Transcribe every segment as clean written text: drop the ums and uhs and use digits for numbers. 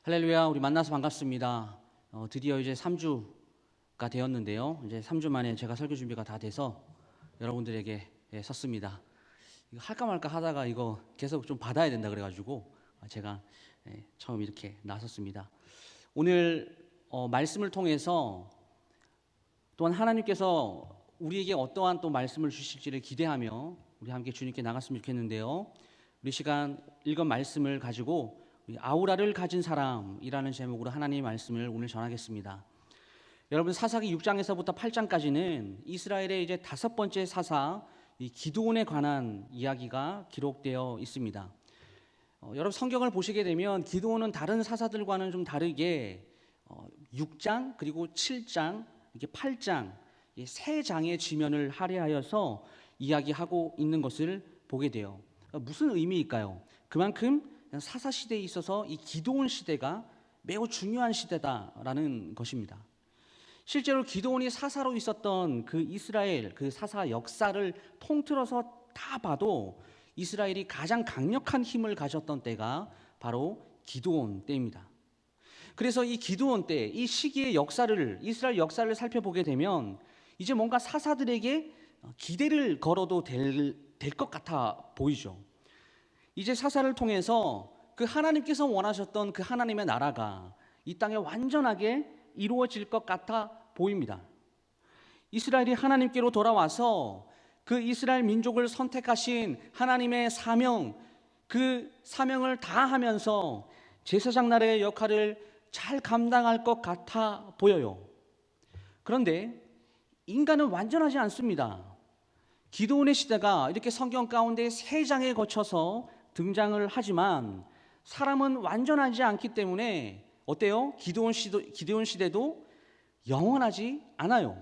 할렐루야, 우리 만나서 반갑습니다. 드디어 이제 3주가 되었는데요. 이제 3주 만에 제가 설교 준비가 다 돼서 여러분들에게 섰습니다. 이거 할까 말까 하다가 이거 계속 좀 받아야 된다 그래가지고 제가 처음 이렇게 나섰습니다. 오늘 말씀을 통해서 또한 하나님께서 우리에게 어떠한 또 말씀을 주실지를 기대하며 우리 함께 주님께 나갔으면 좋겠는데요. 우리 시간 읽은 말씀을 가지고 아우라를 가진 사람이라는 제목으로 하나님의 말씀을 오늘 전하겠습니다. 여러분, 사사기 6장에서부터 8장까지는 이스라엘의 이제 5번째 사사 이 기드온에 관한 이야기가 기록되어 있습니다. 여러분, 성경을 보시게 되면 기드온은 다른 사사들과는 좀 다르게 6장 그리고 7장 이렇게 8장 이 3장의 지면을 할애하여서 이야기하고 있는 것을 보게 돼요. 무슨 의미일까요? 그만큼 사사 시대에 있어서 이 기드온 시대가 매우 중요한 시대다라는 것입니다. 실제로 기드온이 사사로 있었던 그 이스라엘 그 사사 역사를 통틀어서 다 봐도 이스라엘이 가장 강력한 힘을 가졌던 때가 바로 기드온 때입니다. 그래서 이 기드온 때, 이 시기의 역사를, 이스라엘 역사를 살펴보게 되면 이제 뭔가 사사들에게 기대를 걸어도 될 것 같아 보이죠. 이제 사사를 통해서 그 하나님께서 원하셨던 그 하나님의 나라가 이 땅에 완전하게 이루어질 것 같아 보입니다. 이스라엘이 하나님께로 돌아와서 그 이스라엘 민족을 선택하신 하나님의 사명, 그 사명을 다하면서 제사장 나라의 역할을 잘 감당할 것 같아 보여요. 그런데 인간은 완전하지 않습니다. 기드온의 시대가 이렇게 성경 가운데 3장에 거쳐서 등장을 하지만 사람은 완전하지 않기 때문에 어때요? 기드온 시대도 영원하지 않아요.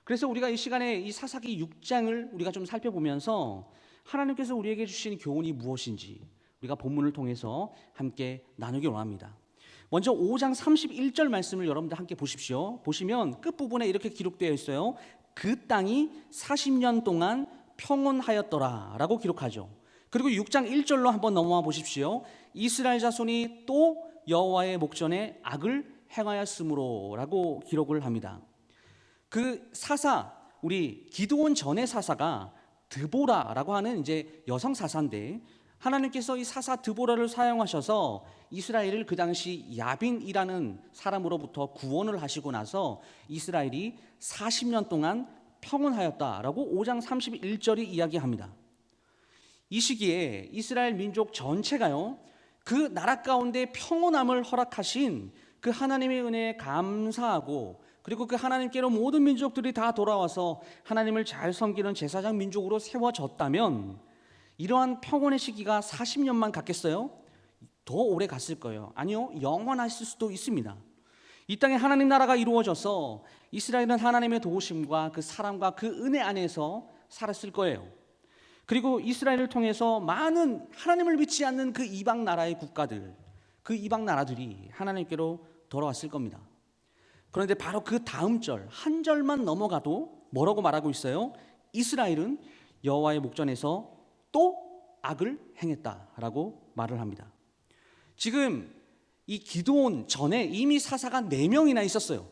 그래서 우리가 이 시간에 이 사사기 6장을 우리가 좀 살펴보면서 하나님께서 우리에게 주신 교훈이 무엇인지 우리가 본문을 통해서 함께 나누기 원합니다. 먼저 5장 31절 말씀을 여러분들 함께 보십시오. 보시면 끝부분에 이렇게 기록되어 있어요. 그 땅이 40년 동안 평온하였더라 라고 기록하죠. 그리고 6장 1절로 한번 넘어와 보십시오. 이스라엘 자손이 또 여호와의 목전에 악을 행하였으므로 라고 기록을 합니다. 그 사사, 우리 기드온 전의 사사가 드보라라고 하는 이제 여성 사사인데 하나님께서 이 사사 드보라를 사용하셔서 이스라엘을 그 당시 야빈이라는 사람으로부터 구원을 하시고 나서 이스라엘이 40년 동안 평온하였다라고 5장 31절이 이야기합니다. 이 시기에 이스라엘 민족 전체가요, 그 나라 가운데 평온함을 허락하신 그 하나님의 은혜에 감사하고 그리고 그 하나님께로 모든 민족들이 다 돌아와서 하나님을 잘 섬기는 제사장 민족으로 세워졌다면 이러한 평온의 시기가 40년만 갔겠어요? 더 오래 갔을 거예요. 아니요, 영원했을 수도 있습니다. 이 땅에 하나님 나라가 이루어져서 이스라엘은 하나님의 도우심과 그 사랑과 그 은혜 안에서 살았을 거예요. 그리고 이스라엘을 통해서 많은 하나님을 믿지 않는 그 이방 나라의 국가들, 그 이방 나라들이 하나님께로 돌아왔을 겁니다. 그런데 바로 그 다음 절, 한 절만 넘어가도 뭐라고 말하고 있어요? 이스라엘은 여호와의 목전에서 또 악을 행했다라고 말을 합니다. 지금 이 기드온 전에 이미 사사가 4명이나 있었어요.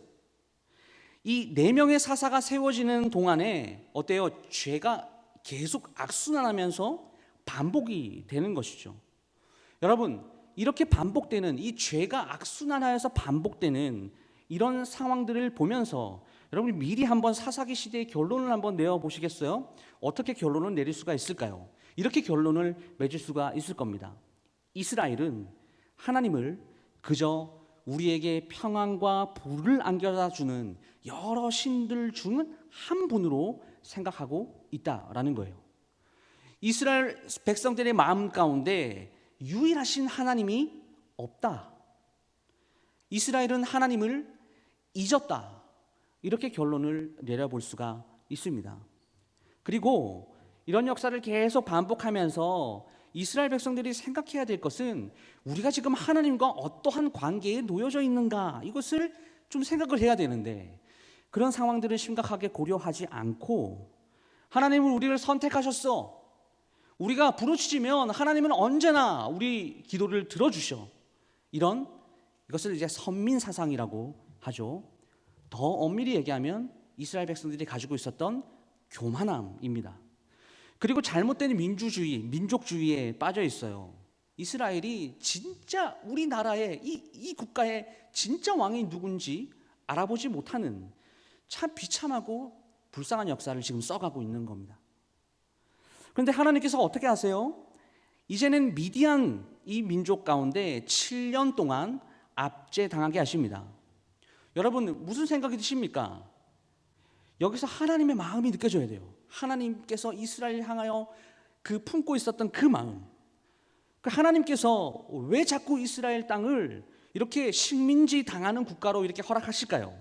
이 4명의 사사가 세워지는 동안에 어때요? 죄가 계속 악순환하면서 반복이 되는 것이죠. 여러분, 이렇게 반복되는 이 죄가 악순환하여서 반복되는 이런 상황들을 보면서 여러분이 미리 한번 사사기 시대의 결론을 한번 내어보시겠어요? 어떻게 결론을 내릴 수가 있을까요? 이렇게 결론을 맺을 수가 있을 겁니다. 이스라엘은 하나님을 그저 우리에게 평안과 부를 안겨다 주는 여러 신들 중 한 분으로 생각하고 있다라는 거예요. 이스라엘 백성들의 마음 가운데 유일하신 하나님이 없다. 이스라엘은 하나님을 잊었다. 이렇게 결론을 내려볼 수가 있습니다. 그리고 이런 역사를 계속 반복하면서 이스라엘 백성들이 생각해야 될 것은 우리가 지금 하나님과 어떠한 관계에 놓여져 있는가, 이것을 좀 생각을 해야 되는데 그런 상황들을 심각하게 고려하지 않고 하나님은 우리를 선택하셨어. 우리가 부르짖으면 하나님은 언제나 우리 기도를 들어주셔. 이것을 이제 선민 사상이라고 하죠. 더 엄밀히 얘기하면 이스라엘 백성들이 가지고 있었던 교만함입니다. 그리고 잘못된 민주주의, 민족주의에 빠져 있어요. 이스라엘이 진짜 우리나라의 이 국가의 진짜 왕이 누군지 알아보지 못하는 참 비참하고 불쌍한 역사를 지금 써가고 있는 겁니다. 그런데 하나님께서 어떻게 하세요? 이제는 미디안 이 민족 가운데 7년 동안 압제당하게 하십니다. 여러분 무슨 생각이 드십니까? 여기서 하나님의 마음이 느껴져야 돼요. 하나님께서 이스라엘을 향하여 품고 있었던 그 마음. 하나님께서 왜 자꾸 이스라엘 땅을 이렇게 식민지 당하는 국가로 이렇게 허락하실까요?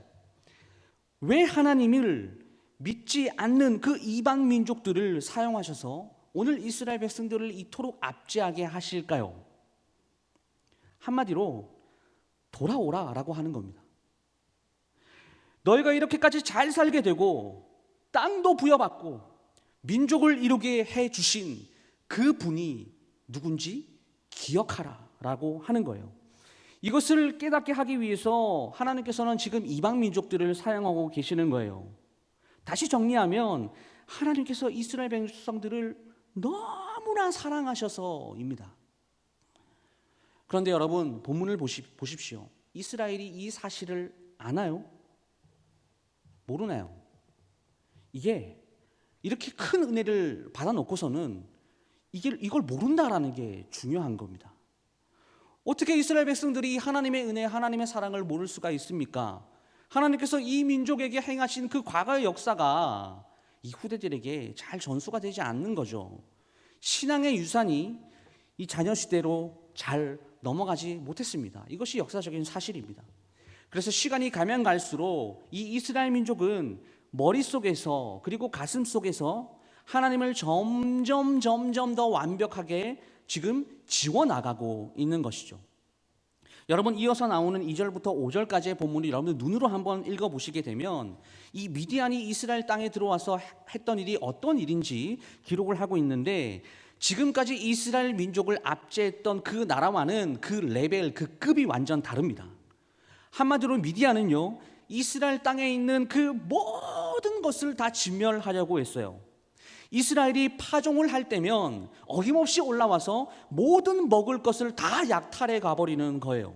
왜 하나님을 믿지 않는 그 이방 민족들을 사용하셔서 오늘 이스라엘 백성들을 이토록 압제하게 하실까요? 한마디로 돌아오라라고 하는 겁니다. 너희가 이렇게까지 잘 살게 되고 땅도 부여받고 민족을 이루게 해주신 그 분이 누군지 기억하라 라고 하는 거예요. 이것을 깨닫게 하기 위해서 하나님께서는 지금 이방 민족들을 사용하고 계시는 거예요. 다시 정리하면 하나님께서 이스라엘 백성들을 너무나 사랑하셔서입니다. 그런데 여러분 본문을 보십시오. 이스라엘이 이 사실을 아나요? 모르나요? 이게 이렇게 큰 은혜를 받아놓고서는 이걸 모른다라는 게 중요한 겁니다. 어떻게 이스라엘 백성들이 하나님의 은혜, 하나님의 사랑을 모를 수가 있습니까? 하나님께서 이 민족에게 행하신 그 과거의 역사가 이 후대들에게 잘 전수가 되지 않는 거죠. 신앙의 유산이 이 자녀 시대로 잘 넘어가지 못했습니다. 이것이 역사적인 사실입니다. 그래서 시간이 가면 갈수록 이 이스라엘 민족은 머릿속에서 그리고 가슴 속에서 하나님을 점점 더 완벽하게 지금 지워나가고 있는 것이죠. 여러분 이어서 나오는 2절부터 5절까지의 본문을 여러분들 눈으로 한번 읽어보시게 되면 이 미디안이 이스라엘 땅에 들어와서 했던 일이 어떤 일인지 기록을 하고 있는데 지금까지 이스라엘 민족을 압제했던 그 나라와는 그 레벨, 그 급이 완전 다릅니다. 한마디로 미디안은요 이스라엘 땅에 있는 그 모든 것을 다 진멸하려고 했어요. 이스라엘이 파종을 할 때면 어김없이 올라와서 모든 먹을 것을 다 약탈해 가버리는 거예요.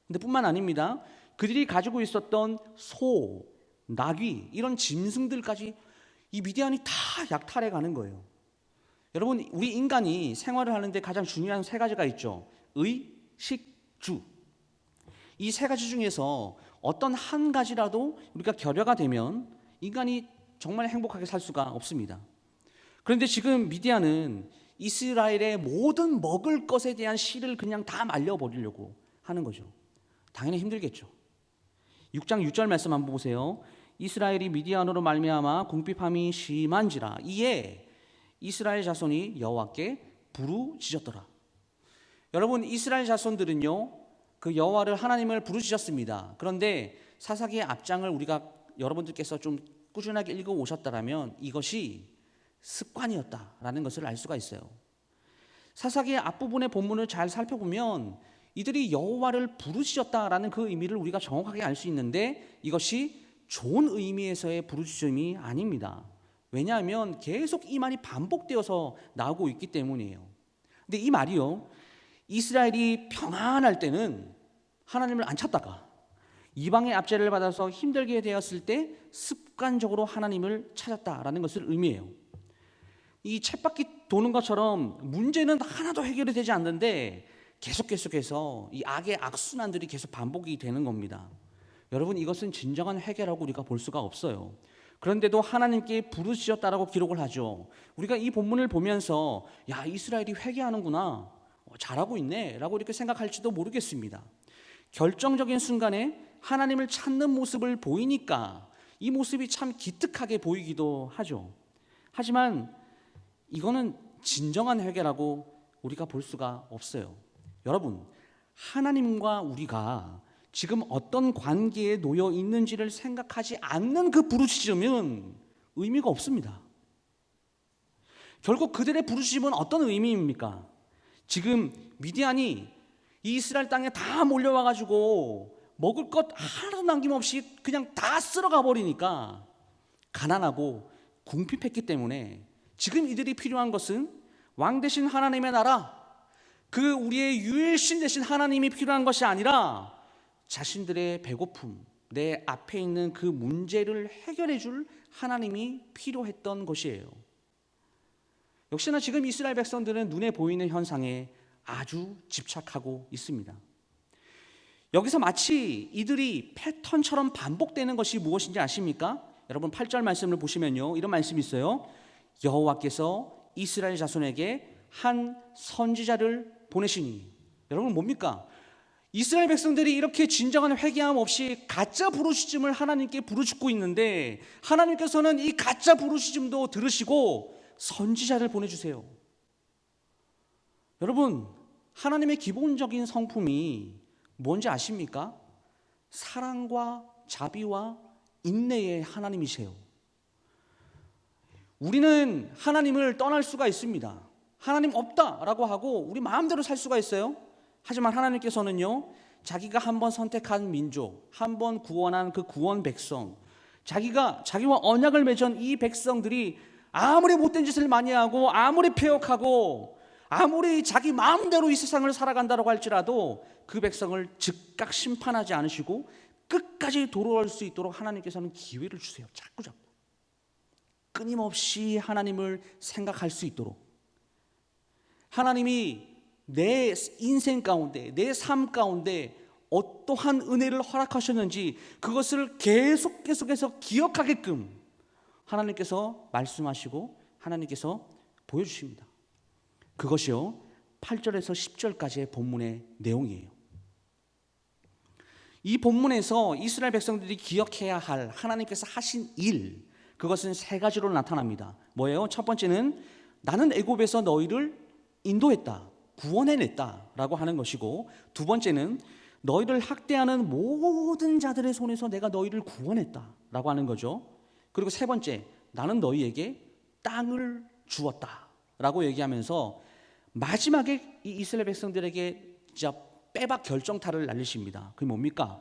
근데 뿐만 아닙니다. 그들이 가지고 있었던 소, 나귀 이런 짐승들까지 이 미디안이 다 약탈해 가는 거예요. 여러분 우리 인간이 생활을 하는데 가장 중요한 세 가지가 있죠. 의, 식, 주. 이 세 가지 중에서 어떤 한 가지라도 우리가 결여가 되면 인간이 정말 행복하게 살 수가 없습니다. 그런데 지금 미디안은 이스라엘의 모든 먹을 것에 대한 씨를 그냥 다 말려버리려고 하는 거죠. 당연히 힘들겠죠. 6장 6절 말씀 한번 보세요. 이스라엘이 미디안으로 말미암아 궁핍함이 심한지라 이에 이스라엘 자손이 여호와께 부르짖었더라. 여러분 이스라엘 자손들은요 그 여호와를 하나님을 부르짖었습니다. 그런데 사사기의 앞장을 우리가 여러분들께서 좀 꾸준하게 읽어 오셨다라면 이것이 습관이었다라는 것을 알 수가 있어요. 사사기의 앞부분의 본문을 잘 살펴보면 이들이 여호와를 부르짖었다라는 그 의미를 우리가 정확하게 알 수 있는데 이것이 좋은 의미에서의 부르짖음이 아닙니다. 왜냐하면 계속 이 말이 반복되어서 나오고 있기 때문이에요. 근데 이 말이요 이스라엘이 평안할 때는 하나님을 안 찾다가 이방의 압제를 받아서 힘들게 되었을 때 습관적으로 하나님을 찾았다라는 것을 의미해요. 이 쳇바퀴 도는 것처럼 문제는 하나도 해결이 되지 않는데 계속해서 이 악의 악순환들이 계속 반복이 되는 겁니다. 여러분 이것은 진정한 회개라고 우리가 볼 수가 없어요. 그런데도 하나님께 부르짖었다라고 기록을 하죠. 우리가 이 본문을 보면서 야 이스라엘이 회개하는구나 잘하고 있네 라고 이렇게 생각할지도 모르겠습니다. 결정적인 순간에 하나님을 찾는 모습을 보이니까 이 모습이 참 기특하게 보이기도 하죠. 하지만 이거는 진정한 회개라고 우리가 볼 수가 없어요. 여러분 하나님과 우리가 지금 어떤 관계에 놓여 있는지를 생각하지 않는 그 부르짖음은 의미가 없습니다. 결국 그들의 부르짖음은 어떤 의미입니까? 지금 미디안이 이 이스라엘 땅에 다 몰려와가지고 먹을 것 하나도 남김없이 그냥 다 쓸어가 버리니까 가난하고 궁핍했기 때문에 지금 이들이 필요한 것은 왕 대신 하나님의 나라, 그 우리의 유일신 대신 하나님이 필요한 것이 아니라 자신들의 배고픔, 내 앞에 있는 그 문제를 해결해 줄 하나님이 필요했던 것이에요. 역시나 지금 이스라엘 백성들은 눈에 보이는 현상에 아주 집착하고 있습니다. 여기서 마치 이들이 패턴처럼 반복되는 것이 무엇인지 아십니까? 여러분 8절 말씀을 보시면요, 이런 말씀이 있어요. 여호와께서 이스라엘 자손에게 한 선지자를 보내시니. 여러분 뭡니까? 이스라엘 백성들이 이렇게 진정한 회개함 없이 가짜 부르짖음을 하나님께 부르짖고 있는데 하나님께서는 이 가짜 부르짖음도 들으시고 선지자를 보내주세요. 여러분, 하나님의 기본적인 성품이 뭔지 아십니까? 사랑과 자비와 인내의 하나님이세요. 우리는 하나님을 떠날 수가 있습니다. 하나님 없다라고 하고 우리 마음대로 살 수가 있어요. 하지만 하나님께서는요, 자기가 한번 선택한 민족, 한번 구원한 그 구원 백성, 자기와 언약을 맺은 이 백성들이 아무리 못된 짓을 많이 하고 아무리 패역하고 아무리 자기 마음대로 이 세상을 살아간다고 할지라도 그 백성을 즉각 심판하지 않으시고 끝까지 돌아올 수 있도록 하나님께서는 기회를 주세요. 자꾸 끊임없이 하나님을 생각할 수 있도록. 하나님이 내 인생 가운데, 내 삶 가운데 어떠한 은혜를 허락하셨는지 그것을 계속해서 기억하게끔 하나님께서 말씀하시고 하나님께서 보여주십니다. 그것이요 8절에서 10절까지의 본문의 내용이에요. 이 본문에서 이스라엘 백성들이 기억해야 할 하나님께서 하신 일, 그것은 세 가지로 나타납니다. 뭐예요? 첫 번째는 나는 애굽에서 너희를 인도했다, 구원해냈다 라고 하는 것이고, 두 번째는 너희를 학대하는 모든 자들의 손에서 내가 너희를 구원했다 라고 하는 거죠. 그리고 세 번째, 나는 너희에게 땅을 주었다 라고 얘기하면서 마지막에 이 이스라엘 백성들에게 진짜 빼박 결정타를 날리십니다. 그게 뭡니까?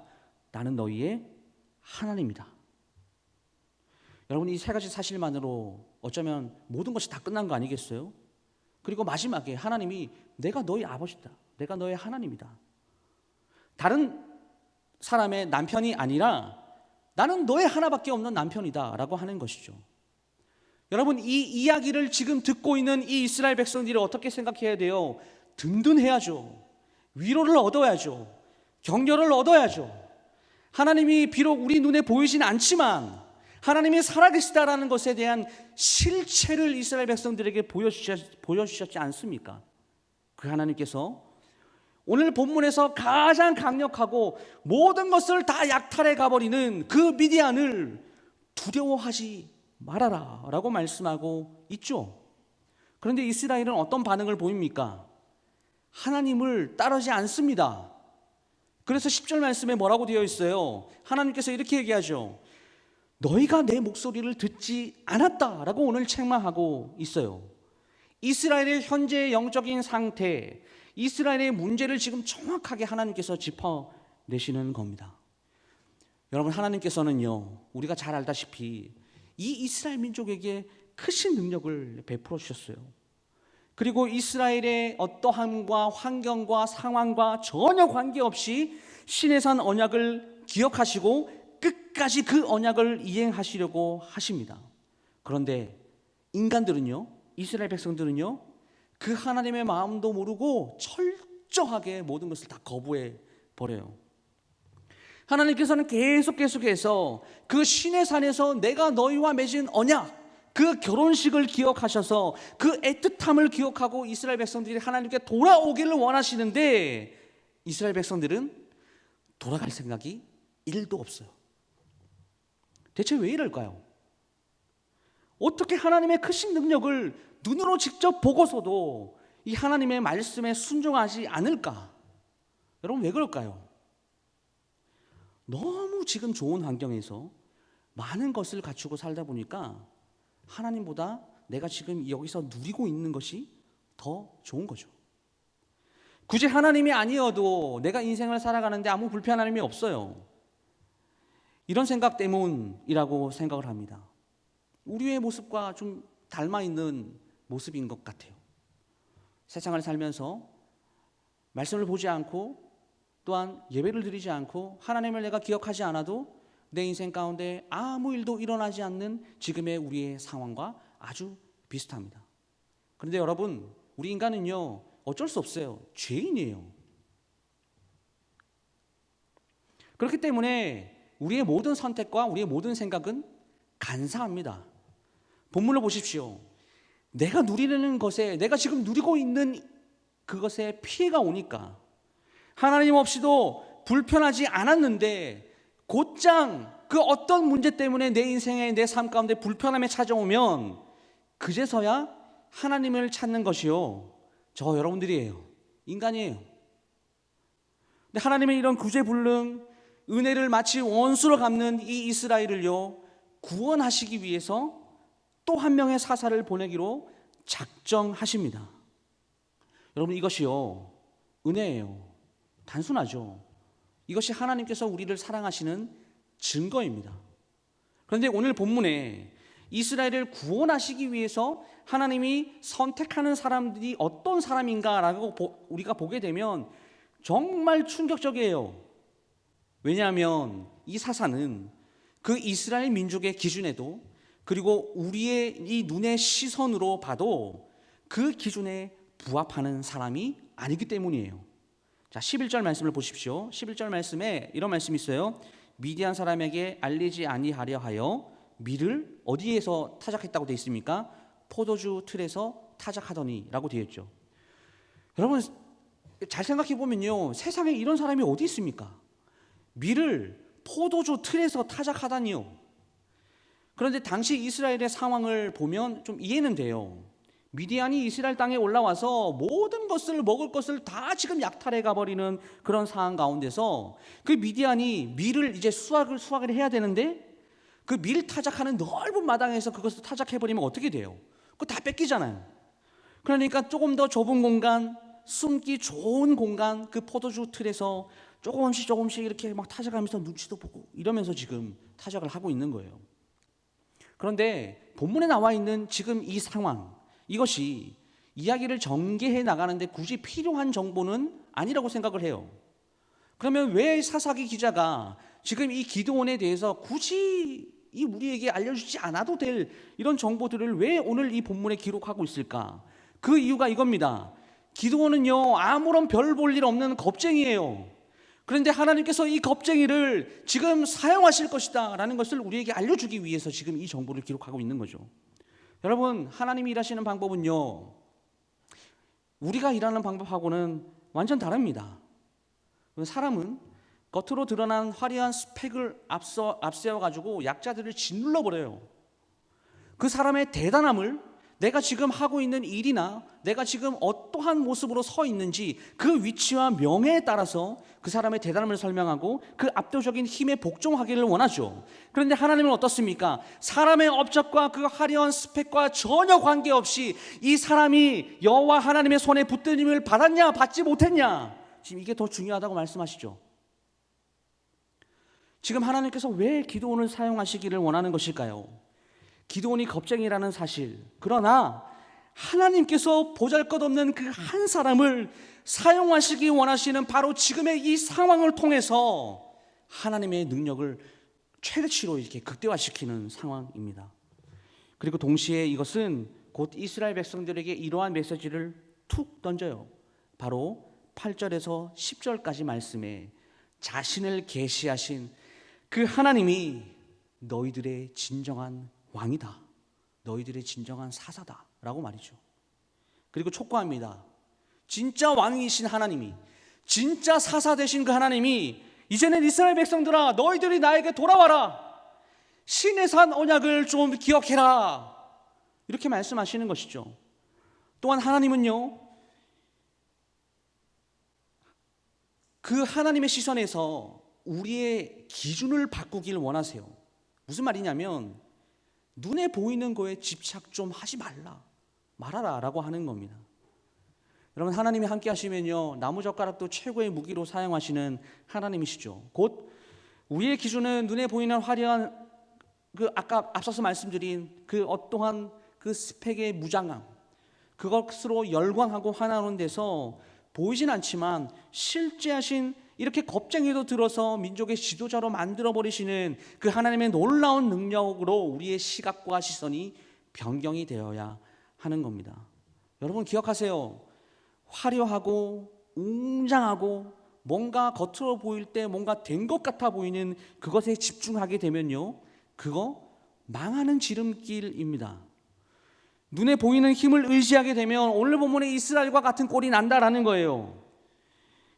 나는 너희의 하나님이다. 여러분, 이 세 가지 사실만으로 어쩌면 모든 것이 다 끝난 거 아니겠어요? 그리고 마지막에 하나님이 내가 너희 아버지다, 내가 너의 하나님이다, 다른 사람의 남편이 아니라 나는 너의 하나밖에 없는 남편이다 라고 하는 것이죠. 여러분, 이 이야기를 지금 듣고 있는 이 이스라엘 백성들이 어떻게 생각해야 돼요? 든든해야죠. 위로를 얻어야죠. 격려를 얻어야죠. 하나님이 비록 우리 눈에 보이진 않지만 하나님이 살아계시다라는 것에 대한 실체를 이스라엘 백성들에게 보여주셨지 않습니까? 그 하나님께서 오늘 본문에서 가장 강력하고 모든 것을 다 약탈해 가버리는 그 미디안을 두려워하지 말아라 라고 말씀하고 있죠. 그런데 이스라엘은 어떤 반응을 보입니까? 하나님을 따르지 않습니다. 그래서 10절 말씀에 뭐라고 되어 있어요? 하나님께서 이렇게 얘기하죠. 너희가 내 목소리를 듣지 않았다 라고 오늘 책망하고 있어요. 이스라엘의 현재의 영적인 상태, 이스라엘의 문제를 지금 정확하게 하나님께서 짚어내시는 겁니다. 여러분, 하나님께서는요, 우리가 잘 알다시피 이 이스라엘 민족에게 크신 능력을 베풀어 주셨어요. 그리고 이스라엘의 어떠함과 환경과 상황과 전혀 관계없이 시내산 언약을 기억하시고 끝까지 그 언약을 이행하시려고 하십니다. 그런데 인간들은요, 이스라엘 백성들은요, 그 하나님의 마음도 모르고 철저하게 모든 것을 다 거부해 버려요. 하나님께서는 계속해서 그 시내산에서 내가 너희와 맺은 언약, 그 결혼식을 기억하셔서 그 애틋함을 기억하고 이스라엘 백성들이 하나님께 돌아오기를 원하시는데 이스라엘 백성들은 돌아갈 생각이 1도 없어요. 대체 왜 이럴까요? 어떻게 하나님의 크신 능력을 눈으로 직접 보고서도 이 하나님의 말씀에 순종하지 않을까? 여러분, 왜 그럴까요? 너무 지금 좋은 환경에서 많은 것을 갖추고 살다 보니까 하나님보다 내가 지금 여기서 누리고 있는 것이 더 좋은 거죠. 굳이 하나님이 아니어도 내가 인생을 살아가는데 아무 불편함이 없어요. 이런 생각 때문이라고 생각을 합니다. 우리의 모습과 좀 닮아 있는 모습인 것 같아요. 세상을 살면서 말씀을 보지 않고 또한 예배를 드리지 않고 하나님을 내가 기억하지 않아도 내 인생 가운데 아무 일도 일어나지 않는 지금의 우리의 상황과 아주 비슷합니다. 그런데 여러분, 우리 인간은요, 어쩔 수 없어요. 죄인이에요. 그렇기 때문에 우리의 모든 선택과 우리의 모든 생각은 간사합니다. 본문을 보십시오. 내가 누리는 것에, 내가 지금 누리고 있는 그것에 피해가 오니까 하나님 없이도 불편하지 않았는데 곧장 그 어떤 문제 때문에 내 인생에, 내 삶 가운데 불편함이 찾아오면 그제서야 하나님을 찾는 것이요, 저 여러분들이에요. 인간이에요. 근데 하나님의 이런 구제불능, 은혜를 마치 원수로 갚는 이 이스라엘을요, 구원하시기 위해서 또 한 명의 사사를 보내기로 작정하십니다. 여러분, 이것이요, 은혜예요. 단순하죠. 이것이 하나님께서 우리를 사랑하시는 증거입니다. 그런데 오늘 본문에 이스라엘을 구원하시기 위해서 하나님이 선택하는 사람들이 어떤 사람인가라고 우리가 보게 되면 정말 충격적이에요. 왜냐하면 이 사사는 그 이스라엘 민족의 기준에도, 그리고 우리의 이 눈의 시선으로 봐도 그 기준에 부합하는 사람이 아니기 때문이에요. 자, 11절 말씀을 보십시오. 11절 말씀에 이런 말씀이 있어요. 미디안 사람에게 알리지 아니하려 하여 밀을 어디에서 타작했다고 되어 있습니까? 포도주 틀에서 타작하더니 라고 되어 있죠. 여러분, 잘 생각해 보면요, 세상에 이런 사람이 어디 있습니까? 밀을 포도주 틀에서 타작하다니요. 그런데 당시 이스라엘의 상황을 보면 좀 이해는 돼요. 미디안이 이스라엘 땅에 올라와서 모든 것을, 먹을 것을 다 지금 약탈해 가버리는 그런 상황 가운데서 그 미디안이 밀을 이제 수확을 해야 되는데 그 밀 타작하는 넓은 마당에서 그것을 타작해버리면 어떻게 돼요? 그거 다 뺏기잖아요. 그러니까 조금 더 좁은 공간, 숨기 좋은 공간, 그 포도주 틀에서 조금씩 이렇게 막 타작하면서 눈치도 보고 이러면서 지금 타작을 하고 있는 거예요. 그런데 본문에 나와 있는 지금 이 상황, 이것이 이야기를 전개해 나가는데 굳이 필요한 정보는 아니라고 생각을 해요. 그러면 왜 사사기 기자가 지금 이 기드온에 대해서 굳이 이 우리에게 알려주지 않아도 될 이런 정보들을 왜 오늘 이 본문에 기록하고 있을까? 그 이유가 이겁니다. 기드온은요, 아무런 별 볼 일 없는 겁쟁이에요. 그런데 하나님께서 이 겁쟁이를 지금 사용하실 것이다 라는 것을 우리에게 알려주기 위해서 지금 이 정보를 기록하고 있는 거죠. 여러분, 하나님이 일하시는 방법은요, 우리가 일하는 방법하고는 완전 다릅니다. 사람은 겉으로 드러난 화려한 스펙을 앞세워가지고 약자들을 짓눌러버려요. 그 사람의 대단함을 내가 지금 하고 있는 일이나 내가 지금 어떠한 모습으로 서 있는지 그 위치와 명예에 따라서 그 사람의 대단함을 설명하고 그 압도적인 힘에 복종하기를 원하죠. 그런데 하나님은 어떻습니까? 사람의 업적과 그 화려한 스펙과 전혀 관계없이 이 사람이 여호와 하나님의 손에 붙든 힘을 받았냐 받지 못했냐, 지금 이게 더 중요하다고 말씀하시죠. 지금 하나님께서 왜 기드온을 사용하시기를 원하는 것일까요? 기드온이 겁쟁이라는 사실, 그러나 하나님께서 보잘것없는 그 한 사람을 사용하시기 원하시는 바로 지금의 이 상황을 통해서 하나님의 능력을 최대치로 이렇게 극대화시키는 상황입니다. 그리고 동시에 이것은 곧 이스라엘 백성들에게 이러한 메시지를 툭 던져요. 바로 8절에서 10절까지 말씀에 자신을 계시하신 그 하나님이 너희들의 진정한 왕이다, 너희들의 진정한 사사다 라고 말이죠. 그리고 촉구합니다. 진짜 왕이신 하나님이, 진짜 사사 되신 그 하나님이 이제는 이스라엘 백성들아, 너희들이 나에게 돌아와라, 신의 산 언약을 좀 기억해라, 이렇게 말씀하시는 것이죠. 또한 하나님은요, 그 하나님의 시선에서 우리의 기준을 바꾸길 원하세요. 무슨 말이냐면 눈에 보이는 거에 집착 좀 하지 말아라 라고 하는 겁니다. 여러분, 하나님이 함께 하시면요, 나무젓가락도 최고의 무기로 사용하시는 하나님이시죠. 곧 우리의 기준은 눈에 보이는 화려한 아까 앞서서 말씀드린 어떠한 스펙의 무장함, 그것으로 열광하고 환호하는 데서 보이진 않지만 실제 하신 이렇게 겁쟁이도 들어서 민족의 지도자로 만들어버리시는 그 하나님의 놀라운 능력으로 우리의 시각과 시선이 변경이 되어야 하는 겁니다. 여러분 기억하세요. 화려하고 웅장하고 뭔가 겉으로 보일 때 뭔가 된 것 같아 보이는 그것에 집중하게 되면요, 그거 망하는 지름길입니다. 눈에 보이는 힘을 의지하게 되면 오늘 본문의 이스라엘과 같은 꼴이 난다라는 거예요.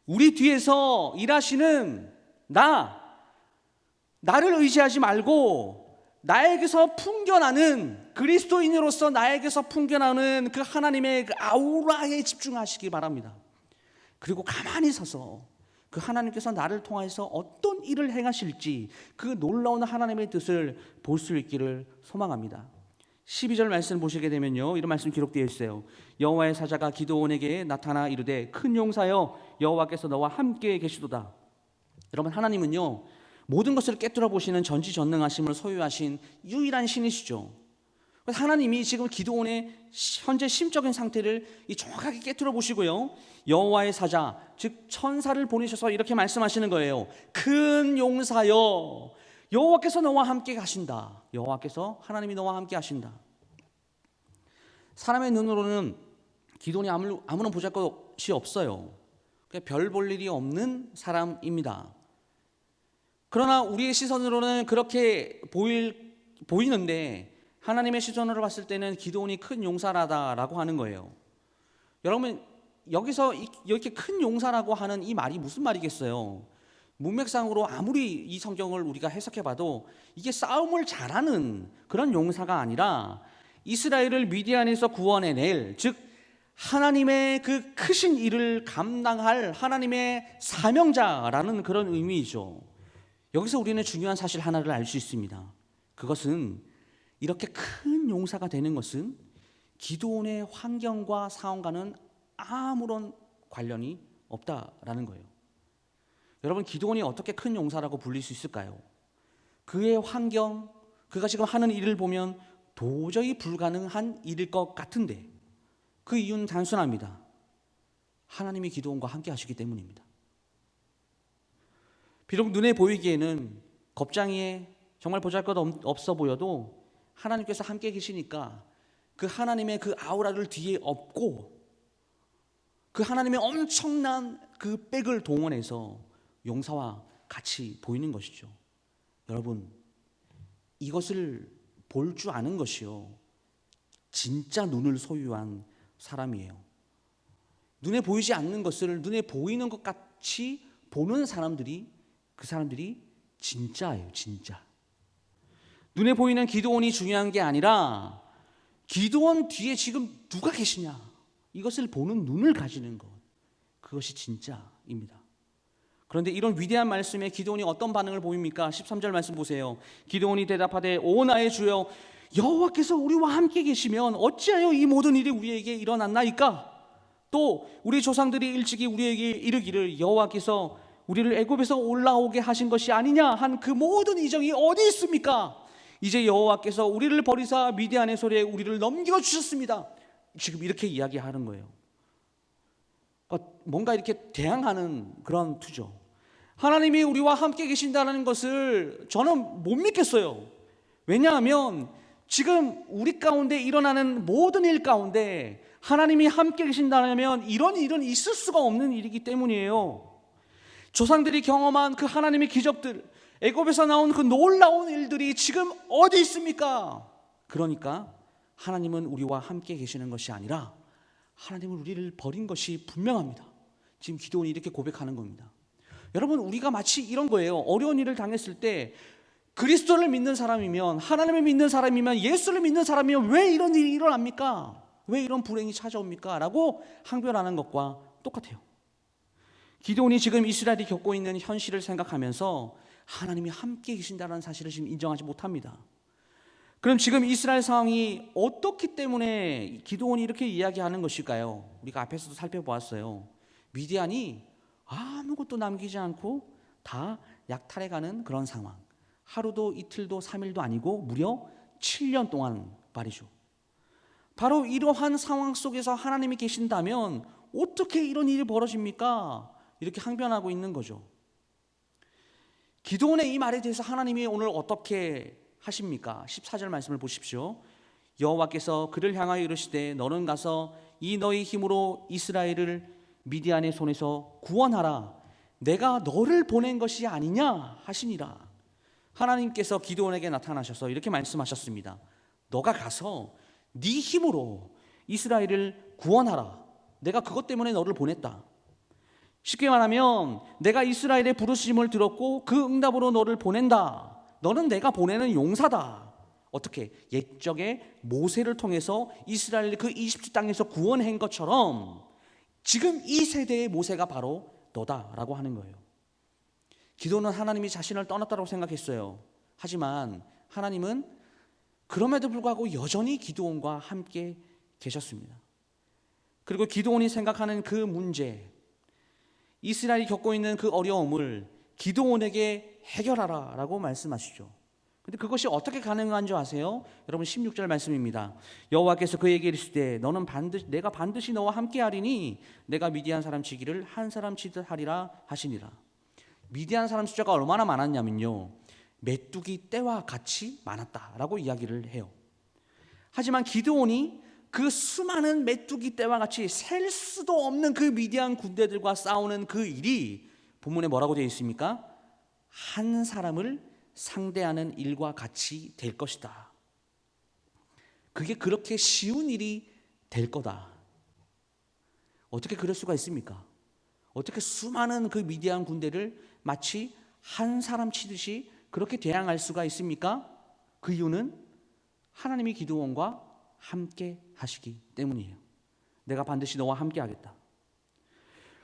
우리 뒤에서 일하시는 나를 의지하지 말고 나에게서 풍겨나는 그리스도인으로서 나에게서 풍겨나는 그 하나님의 그 아우라에 집중하시기 바랍니다. 그리고 가만히 서서 그 하나님께서 나를 통해서 어떤 일을 행하실지 그 놀라운 하나님의 뜻을 볼 수 있기를 소망합니다. 12절 말씀 보시게 되면요, 이런 말씀 기록되어 있어요. 여호와의 사자가 기드온에게 나타나 이르되 큰 용사여 여호와께서 너와 함께 계시도다. 여러분, 하나님은요 모든 것을 깨뜨려 보시는 전지전능하심을 소유하신 유일한 신이시죠. 그래서 하나님이 지금 기드온의 현재 심적인 상태를 정확하게 깨뜨려 보시고요, 여호와의 사자 즉 천사를 보내셔서 이렇게 말씀하시는 거예요. 큰 용사여 여호와께서 너와 함께 가신다. 여호와께서 하나님이 너와 함께 하신다. 사람의 눈으로는 기드온이 아무런 보잘것이 없어요. 별 볼 일이 없는 사람입니다. 그러나 우리의 시선으로는 그렇게 보이는데 하나님의 시선으로 봤을 때는 기드온이 큰 용사라다라고 하는 거예요. 여러분, 여기서 이렇게 큰 용사라고 하는 이 말이 무슨 말이겠어요? 문맥상으로 아무리 이 성경을 우리가 해석해봐도 이게 싸움을 잘하는 그런 용사가 아니라 이스라엘을 미디안에서 구원해낼, 즉 하나님의 그 크신 일을 감당할 하나님의 사명자라는 그런 의미이죠. 여기서 우리는 중요한 사실 하나를 알 수 있습니다. 그것은 이렇게 큰 용사가 되는 것은 기드온의 환경과 상황과는 아무런 관련이 없다라는 거예요. 여러분, 기드온이 어떻게 큰 용사라고 불릴 수 있을까요? 그의 환경, 그가 지금 하는 일을 보면 도저히 불가능한 일일 것 같은데 그 이유는 단순합니다. 하나님이 기드온과 함께 하시기 때문입니다. 비록 눈에 보이기에는 겁쟁이에 정말 보잘것 없어 보여도 하나님께서 함께 계시니까 그 하나님의 그 아우라를 뒤에 업고 그 하나님의 엄청난 그 백을 동원해서 용사와 같이 보이는 것이죠. 여러분, 이것을 볼 줄 아는 것이요 진짜 눈을 소유한 사람이에요. 눈에 보이지 않는 것을 눈에 보이는 것 같이 보는 사람들이, 그 사람들이 진짜예요. 진짜. 눈에 보이는 기드온이 중요한 게 아니라 기드온 뒤에 지금 누가 계시냐, 이것을 보는 눈을 가지는 것, 그것이 진짜입니다. 그런데 이런 위대한 말씀에 기드온이 어떤 반응을 보입니까? 13절 말씀 보세요. 기드온이 대답하되 오 나의 주여 여호와께서 우리와 함께 계시면 어찌하여 이 모든 일이 우리에게 일어났나이까? 또 우리 조상들이 일찍이 우리에게 이르기를 여호와께서 우리를 애굽에서 올라오게 하신 것이 아니냐 한 그 모든 이정이 어디 있습니까? 이제 여호와께서 우리를 버리사 미디안의 손에 우리를 넘겨주셨습니다. 지금 이렇게 이야기하는 거예요. 뭔가 이렇게 대항하는 그런 투죠. 하나님이 우리와 함께 계신다는 것을 저는 못 믿겠어요. 왜냐하면 지금 우리 가운데 일어나는 모든 일 가운데 하나님이 함께 계신다면 이런 일은 있을 수가 없는 일이기 때문이에요. 조상들이 경험한 그 하나님의 기적들, 애굽에서 나온 그 놀라운 일들이 지금 어디 있습니까? 그러니까 하나님은 우리와 함께 계시는 것이 아니라 하나님은 우리를 버린 것이 분명합니다. 지금 기드온이 이렇게 고백하는 겁니다. 여러분, 우리가 마치 이런 거예요. 어려운 일을 당했을 때 그리스도를 믿는 사람이면, 하나님을 믿는 사람이면, 예수를 믿는 사람이면 왜 이런 일이 일어납니까? 왜 이런 불행이 찾아옵니까? 라고 항변하는 것과 똑같아요. 기드온이 지금 이스라엘이 겪고 있는 현실을 생각하면서 하나님이 함께 계신다는 사실을 지금 인정하지 못합니다. 그럼 지금 이스라엘 상황이 어떻기 때문에 기드온이 이렇게 이야기하는 것일까요? 우리가 앞에서도 살펴보았어요. 미디안이 아무것도 남기지 않고 다 약탈해가는 그런 상황. 하루도 이틀도 3일도 아니고 무려 7년 동안 말이죠. 바로 이러한 상황 속에서 하나님이 계신다면 어떻게 이런 일이 벌어집니까? 이렇게 항변하고 있는 거죠. 기드온의 이 말에 대해서 하나님이 오늘 어떻게 하십니까? 14절 말씀을 보십시오. 여호와께서 그를 향하여 이르시되 너는 가서 이 너희 힘으로 이스라엘을 미디안의 손에서 구원하라. 내가 너를 보낸 것이 아니냐 하시니라. 하나님께서 기드온에게 나타나셔서 이렇게 말씀하셨습니다. 너가 가서 네 힘으로 이스라엘을 구원하라. 내가 그것 때문에 너를 보냈다. 쉽게 말하면 내가 이스라엘의 부르심을 들었고 그 응답으로 너를 보낸다. 너는 내가 보내는 용사다. 어떻게? 옛적에 모세를 통해서 이스라엘을 그 이집트 땅에서 구원한 것처럼 지금 이 세대의 모세가 바로 너다라고 하는 거예요. 기도는 하나님이 자신을 떠났다고 생각했어요. 하지만 하나님은 그럼에도 불구하고 여전히 기드온과 함께 계셨습니다. 그리고 기드온이 생각하는 그 문제, 이스라엘이 겪고 있는 그 어려움을 기드온에게 해결하라라고 말씀하시죠. 근데 그것이 어떻게 가능한 줄 아세요? 여러분 16절 말씀입니다. 여호와께서 그에게 이르시되 너는 내가 반드시 너와 함께 하리니 내가 미디안 사람 치기를 한 사람 치듯 하리라 하시니라. 미디안 사람 숫자가 얼마나 많았냐면요, 메뚜기 떼와 같이 많았다라고 이야기를 해요. 하지만 기드온이 그 수많은 메뚜기 떼와 같이 셀 수도 없는 그 미디안 군대들과 싸우는 그 일이 본문에 뭐라고 되어 있습니까? 한 사람을 상대하는 일과 같이 될 것이다. 그게 그렇게 쉬운 일이 될 거다. 어떻게 그럴 수가 있습니까? 어떻게 수많은 그 미디안 군대를 마치 한 사람 치듯이 그렇게 대항할 수가 있습니까? 그 이유는 하나님이 기드온과 함께 하시기 때문이에요. 내가 반드시 너와 함께 하겠다.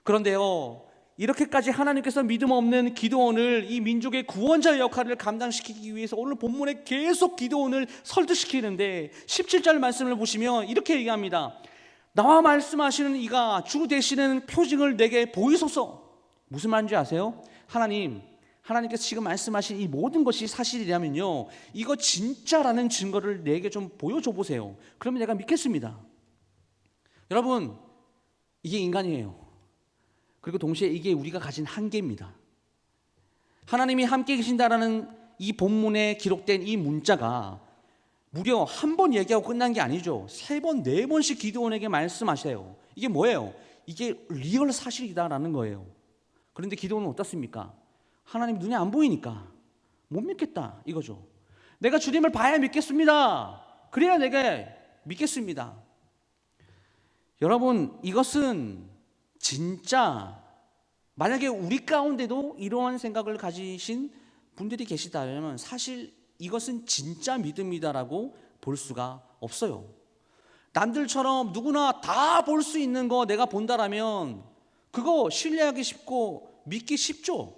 그런데요, 이렇게까지 하나님께서 믿음 없는 기드온을 이 민족의 구원자 역할을 감당시키기 위해서 오늘 본문에 계속 기드온을 설득시키는데 17절 말씀을 보시면 이렇게 얘기합니다. 나와 말씀하시는 이가 주 되시는 표징을 내게 보이소서. 무슨 말인지 아세요? 하나님께서 지금 말씀하신 이 모든 것이 사실이라면요, 이거 진짜라는 증거를 내게 좀 보여줘 보세요. 그러면 내가 믿겠습니다. 여러분, 이게 인간이에요. 그리고 동시에 이게 우리가 가진 한계입니다. 하나님이 함께 계신다라는 이 본문에 기록된 이 문자가 무려 한 번 얘기하고 끝난 게 아니죠. 3번, 4번씩 기드온에게 말씀하세요. 이게 뭐예요? 이게 리얼 사실이다라는 거예요. 그런데 기드온은 어떻습니까? 하나님 눈에 안 보이니까 못 믿겠다 이거죠. 내가 주님을 봐야 믿겠습니다. 그래야 내가 믿겠습니다. 여러분, 이것은 진짜 만약에 우리 가운데도 이러한 생각을 가지신 분들이 계시다면 사실 이것은 진짜 믿음이다라고 볼 수가 없어요. 남들처럼 누구나 다 볼 수 있는 거 내가 본다라면 그거 신뢰하기 쉽고 믿기 쉽죠.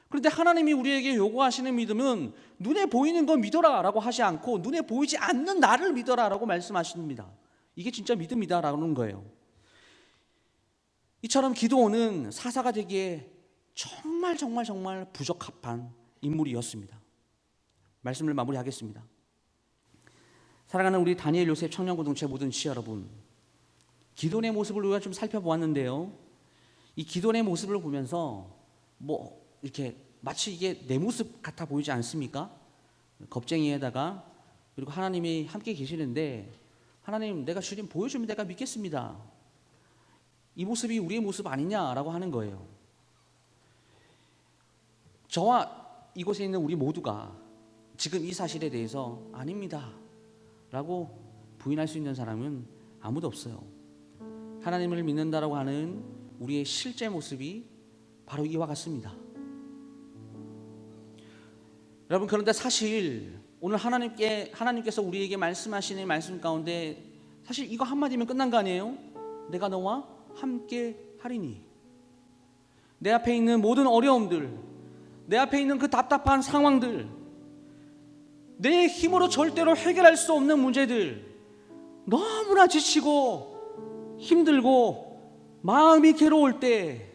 그런데 하나님이 우리에게 요구하시는 믿음은 눈에 보이는 거 믿어라라고 하지 않고 눈에 보이지 않는 나를 믿어라라고 말씀하십니다. 이게 진짜 믿음이다라는 거예요. 이처럼 기드온은 사사가 되기에 정말 부적합한 인물이었습니다. 말씀을 마무리하겠습니다. 사랑하는 우리 다니엘 요셉 청년고등체 모든 지체 여러분, 기드온의 모습을 우리가 좀 살펴보았는데요, 이 기드온의 모습을 보면서 이렇게 마치 이게 내 모습 같아 보이지 않습니까? 겁쟁이에다가 그리고 하나님이 함께 계시는데 하나님 내가 주님 보여주면 내가 믿겠습니다. 이 모습이 우리의 모습 아니냐라고 하는 거예요. 저와 이곳에 있는 우리 모두가 지금 이 사실에 대해서 아닙니다 라고 부인할 수 있는 사람은 아무도 없어요. 하나님을 믿는다라고 하는 우리의 실제 모습이 바로 이와 같습니다. 여러분, 그런데 사실 오늘 하나님께서 우리에게 말씀하시는 말씀 가운데 사실 이거 한마디면 끝난 거 아니에요? 내가 너와 함께 하리니. 내 앞에 있는 모든 어려움들, 내 앞에 있는 그 답답한 상황들, 내 힘으로 절대로 해결할 수 없는 문제들, 너무나 지치고 힘들고 마음이 괴로울 때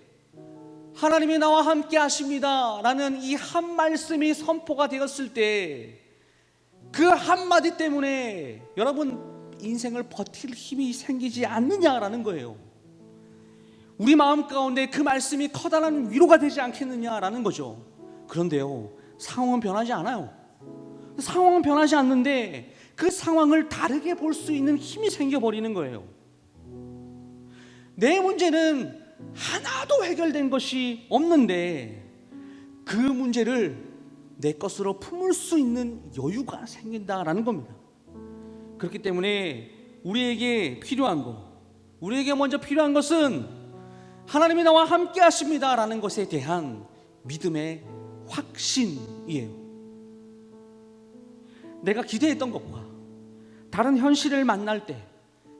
하나님이 나와 함께 하십니다 라는 이 한 말씀이 선포가 되었을 때 그 한마디 때문에 여러분 인생을 버틸 힘이 생기지 않느냐라는 거예요. 우리 마음 가운데 그 말씀이 커다란 위로가 되지 않겠느냐라는 거죠. 그런데요, 상황은 변하지 않아요. 상황은 변하지 않는데 그 상황을 다르게 볼 수 있는 힘이 생겨버리는 거예요. 내 문제는 하나도 해결된 것이 없는데 그 문제를 내 것으로 품을 수 있는 여유가 생긴다라는 겁니다. 그렇기 때문에 우리에게 먼저 필요한 것은 하나님이 나와 함께 하십니다라는 것에 대한 믿음의 확신이에요. 내가 기대했던 것과 다른 현실을 만날 때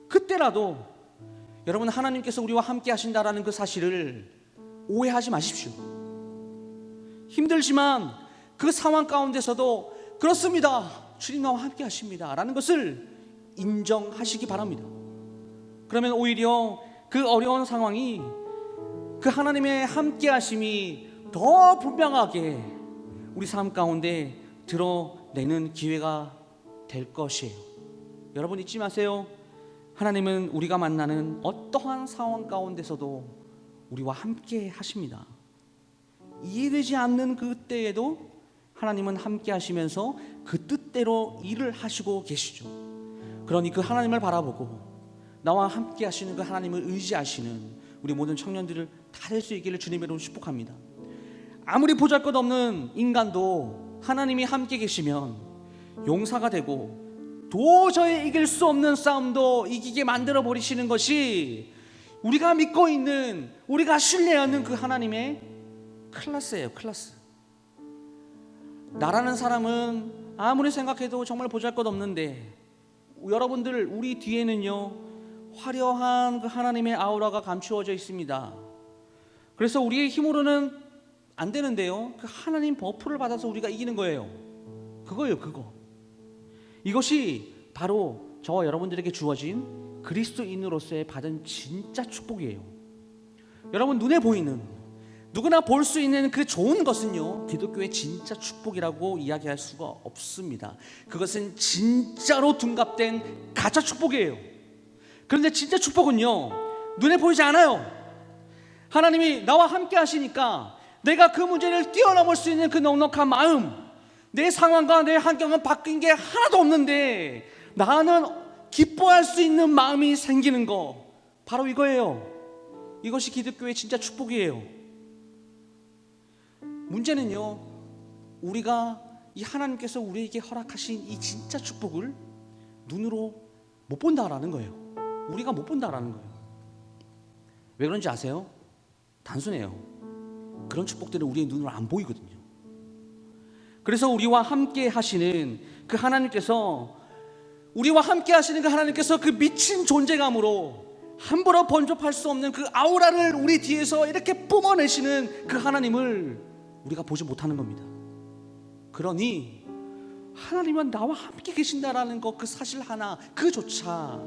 그때라도 여러분 하나님께서 우리와 함께 하신다라는 그 사실을 오해하지 마십시오. 힘들지만 그 상황 가운데서도 그렇습니다, 주님 나와 함께 하십니다 라는 것을 인정하시기 바랍니다. 그러면 오히려 그 어려운 상황이 그 하나님의 함께 하심이 더 분명하게 우리 삶 가운데 드러내는 기회가 될 것이에요. 여러분 잊지 마세요. 하나님은 우리가 만나는 어떠한 상황 가운데서도 우리와 함께 하십니다. 이해되지 않는 그때에도 하나님은 함께 하시면서 그 뜻대로 일을 하시고 계시죠. 그러니 그 하나님을 바라보고 나와 함께 하시는 그 하나님을 의지하시는 우리 모든 청년들을 다 될 수 있기를 주님으로 축복합니다. 아무리 보잘것없는 인간도 하나님이 함께 계시면 용사가 되고 도저히 이길 수 없는 싸움도 이기게 만들어 버리시는 것이 우리가 믿고 있는, 우리가 신뢰하는 그 하나님의 클래스예요. 클래스. 나라는 사람은 아무리 생각해도 정말 보잘것없는데 여러분들 우리 뒤에는요 화려한 그 하나님의 아우라가 감추어져 있습니다. 그래서 우리의 힘으로는 안 되는데요, 그 하나님 버프를 받아서 우리가 이기는 거예요. 그거예요, 그거. 이것이 바로 저와 여러분들에게 주어진 그리스도인으로서의 받은 진짜 축복이에요. 여러분 눈에 보이는, 누구나 볼 수 있는 그 좋은 것은요 기독교의 진짜 축복이라고 이야기할 수가 없습니다. 그것은 진짜로 둔갑된 가짜 축복이에요. 그런데 진짜 축복은요 눈에 보이지 않아요. 하나님이 나와 함께 하시니까 내가 그 문제를 뛰어넘을 수 있는 그 넉넉한 마음, 내 상황과 내 환경은 바뀐 게 하나도 없는데 나는 기뻐할 수 있는 마음이 생기는 거, 바로 이거예요. 이것이 기독교의 진짜 축복이에요. 문제는요 우리가 이 하나님께서 우리에게 허락하신 이 진짜 축복을 눈으로 못 본다라는 거예요. 우리가 못 본다라는 거예요. 왜 그런지 아세요? 단순해요. 그런 축복들은 우리의 눈으로 안 보이거든요. 그래서 우리와 함께 하시는 그 하나님께서 그 미친 존재감으로 함부로 번접할 수 없는 그 아우라를 우리 뒤에서 이렇게 뿜어내시는 그 하나님을 우리가 보지 못하는 겁니다. 그러니 하나님은 나와 함께 계신다라는 것, 그 사실 하나 그조차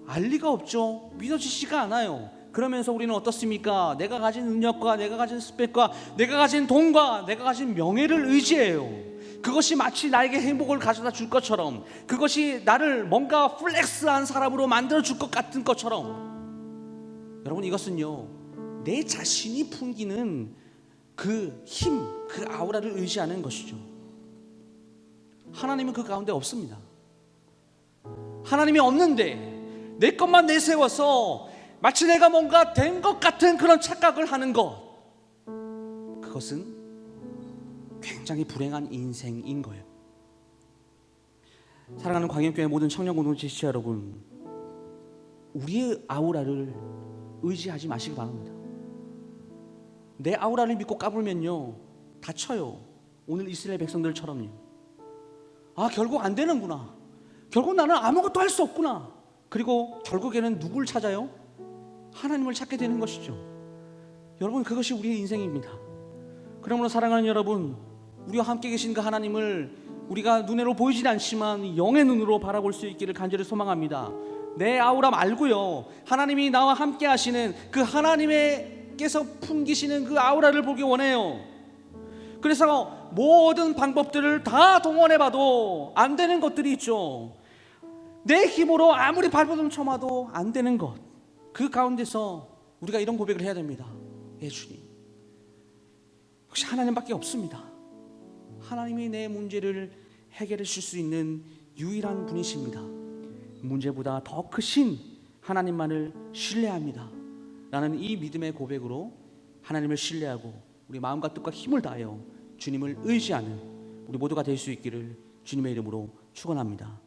알 리가 없죠. 믿어지지가 않아요. 그러면서 우리는 어떻습니까? 내가 가진 능력과 내가 가진 스펙과 내가 가진 돈과 내가 가진 명예를 의지해요. 그것이 마치 나에게 행복을 가져다 줄 것처럼, 그것이 나를 뭔가 플렉스한 사람으로 만들어 줄 것 같은 것처럼, 여러분 이것은요 내 자신이 풍기는 그 힘, 그 아우라를 의지하는 것이죠. 하나님은 그 가운데 없습니다. 하나님이 없는데 내 것만 내세워서 마치 내가 뭔가 된 것 같은 그런 착각을 하는 것, 그것은 굉장히 불행한 인생인 거예요. 사랑하는 광역교회 모든 청년 공동체 지체 여러분, 우리의 아우라를 의지하지 마시기 바랍니다. 내 아우라를 믿고 까불면요 다쳐요. 오늘 이스라엘 백성들처럼요. 아 결국 안 되는구나, 결국 나는 아무것도 할 수 없구나. 그리고 결국에는 누굴 찾아요? 하나님을 찾게 되는 것이죠. 여러분 그것이 우리의 인생입니다. 그러므로 사랑하는 여러분, 우리와 함께 계신 그 하나님을 우리가 눈으로 보이진 않지만 영의 눈으로 바라볼 수 있기를 간절히 소망합니다. 내 아우라 말고요, 하나님이 나와 함께 하시는 그 하나님께서 풍기시는 그 아우라를 보기 원해요. 그래서 모든 방법들을 다 동원해봐도 안 되는 것들이 있죠. 내 힘으로 아무리 발버둥 쳐봐도 안 되는 것, 그 가운데서 우리가 이런 고백을 해야 됩니다. 예, 주님, 혹시 하나님밖에 없습니다. 하나님이 내 문제를 해결해 줄 수 있는 유일한 분이십니다. 문제보다 더 크신 하나님만을 신뢰합니다 라는 이 믿음의 고백으로 하나님을 신뢰하고 우리 마음과 뜻과 힘을 다하여 주님을 의지하는 우리 모두가 될 수 있기를 주님의 이름으로 축원합니다.